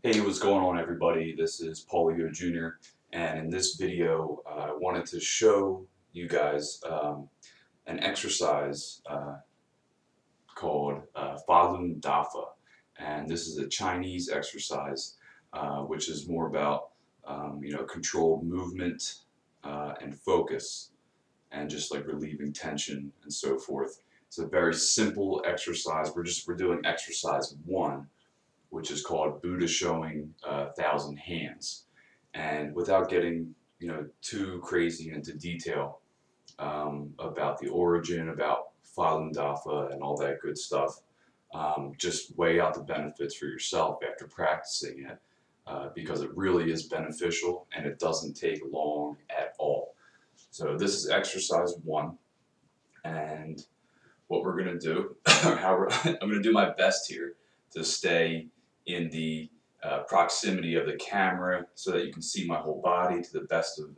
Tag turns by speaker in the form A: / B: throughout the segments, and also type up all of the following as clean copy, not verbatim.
A: Hey, what's going on, everybody? This is Paulio Jr. And in this video, I wanted to show you guys an exercise called Falun Dafa. And this is a Chinese exercise, which is more about controlled movement and focus, and just like relieving tension and so forth. It's a very simple exercise. We're doing exercise one, which is called Buddah Showing 1,000 Hands. And without getting too crazy into detail about the origin, about Falun Dafa and all that good stuff, just weigh out the benefits for yourself after practicing it, because it really is beneficial and it doesn't take long at all. So this is exercise one, and what we're going to do, I'm going to do my best here to stay in the proximity of the camera so that you can see my whole body to the best of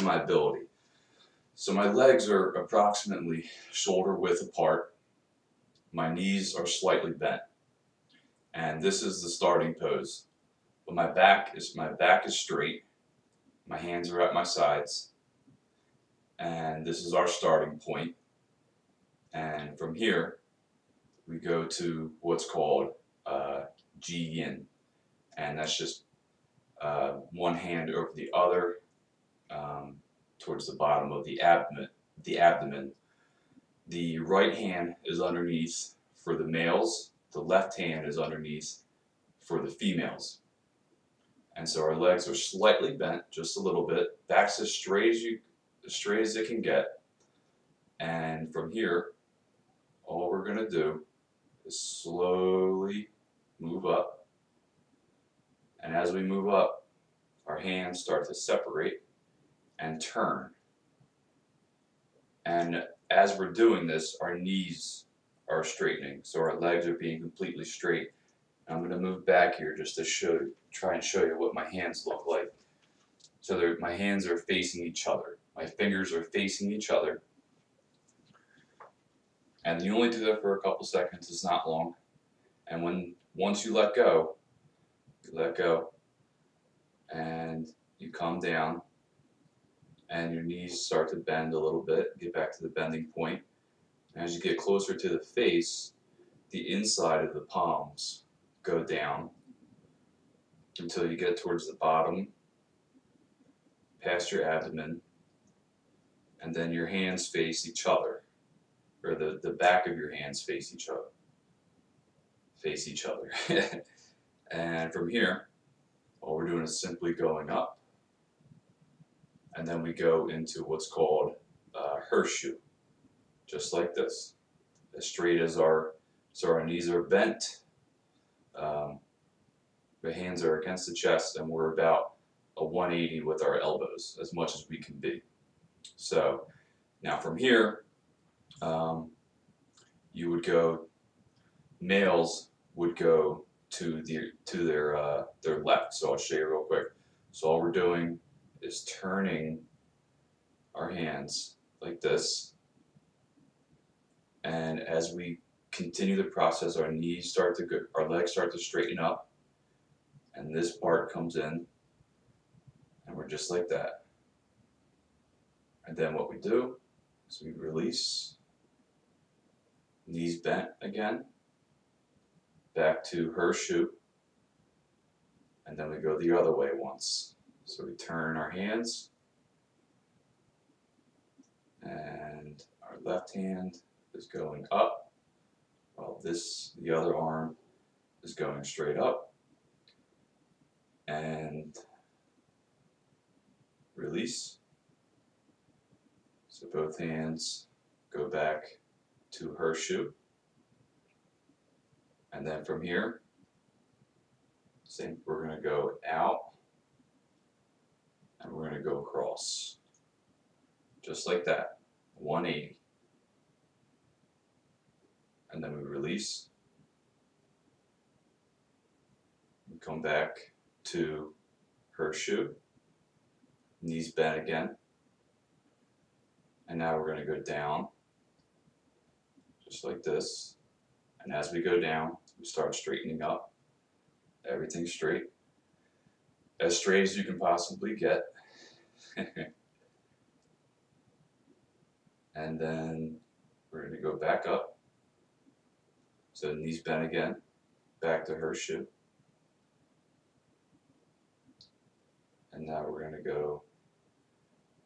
A: my ability. So my legs are approximately shoulder width apart. My knees are slightly bent, and this is the starting pose. But my back is straight. My hands are at my sides, and this is our starting point. And from here, we go to what's called Ji Yin, and that's just one hand over the other towards the bottom of the abdomen. The right hand is underneath for the males. The left hand is underneath for the females. And so our legs are slightly bent, just a little bit. Back's as straight as it can get. And from here, all we're going to do is slowly move up. And as we move up, our hands start to separate and turn. And as we're doing this, our knees are straightening, so our legs are being completely straight. And I'm going to move back here just to try and show you what my hands look like. So my hands are facing each other. My fingers are facing each other. And you only do that for a couple seconds. It's not long. And once you let go, and you come down, and your knees start to bend a little bit, get back to the bending point. And as you get closer to the face, the inside of the palms go down until you get towards the bottom, past your abdomen, and then your hands face each other, or the back of your hands face each other. And from here, all we're doing is simply going up. And then we go into what's called horseshoe, just like this, as straight as our knees are bent. The hands are against the chest, and we're about a 180 with our elbows, as much as we can be. So now from here, you would go. Males would go to their left. So I'll show you real quick. So all we're doing is turning our hands like this, and as we continue the process, our legs start to straighten up, and this part comes in, and we're just like that. And then what we do is we release, knees bent again, back to horseshoe, and then we go the other way once. So we turn our hands, and our left hand is going up, while the other arm is going straight up, and release. So both hands go back to horseshoe, and then from here, we're going to go out, and we're going to go across, just like that, 180. And then we release. We come back to horseshoe, knees bent again. And now we're going to go down, just like this. And as we go down, we start straightening up everything straight. As straight as you can possibly get. And then we're going to go back up. So knees bent again, back to horseshoe. And now we're going to go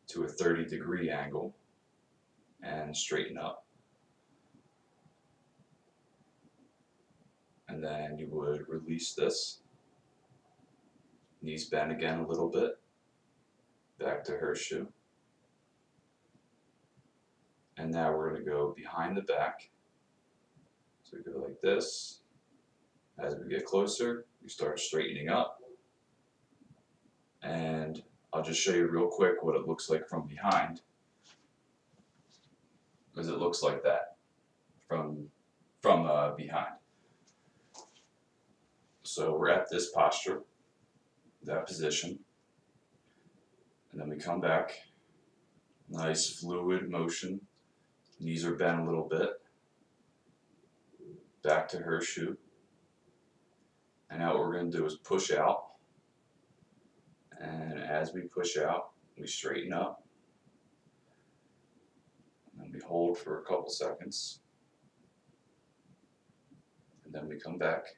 A: to a 30-degree angle and straighten up. And then you would release this. Knees bent again a little bit, back to horseshoe. And now we're going to go behind the back. So we go like this. As we get closer, we start straightening up. And I'll just show you real quick what it looks like from behind. Because it looks like that from behind. So we're at this posture, that position. And then we come back. Nice fluid motion. Knees are bent a little bit. Back to horseshoe. And now what we're going to do is push out. And as we push out, we straighten up. And then we hold for a couple seconds. And then we come back.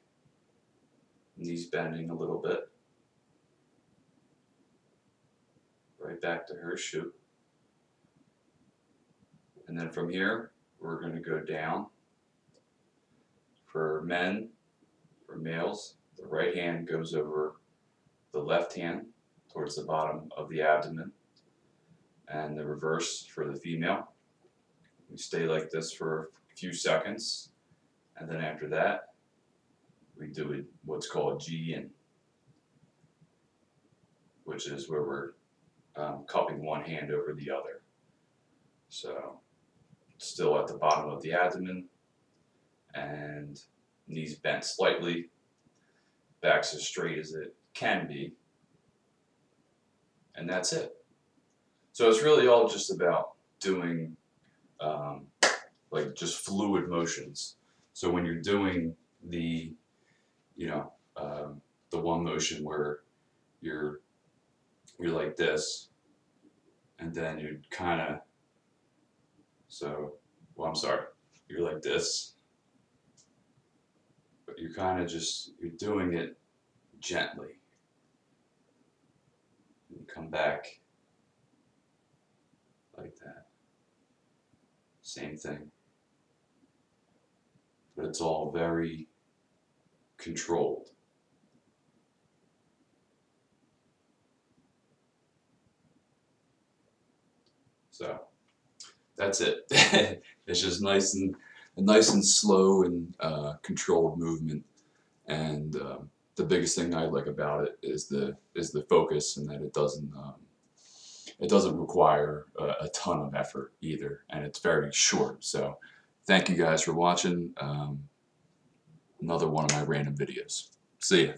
A: Knees bending a little bit. Right back to horseshoe. And then from here, we're going to go down. For men, for males, the right hand goes over the left hand towards the bottom of the abdomen, and the reverse for the female. We stay like this for a few seconds, and then after that, we do what's called Ji-in, which is where we're cupping one hand over the other. So, still at the bottom of the abdomen, and knees bent slightly, back's as straight as it can be, and that's it. So it's really all just about doing like just fluid motions. So when you're doing the, the one motion where you're like this, and then you kind of, you're like this, but you're kind of you're doing it gently. And you come back like that. Same thing. But it's all very controlled. So that's it. It's just nice and slow and controlled movement. And the biggest thing I like about it is the focus, and that it doesn't require a ton of effort either, and it's very short. So thank you guys for watching another one of my random videos. See ya.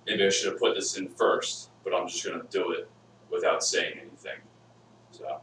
A: Maybe I should have put this in first, but I'm just going to do it without saying anything. So.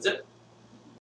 B: That's it.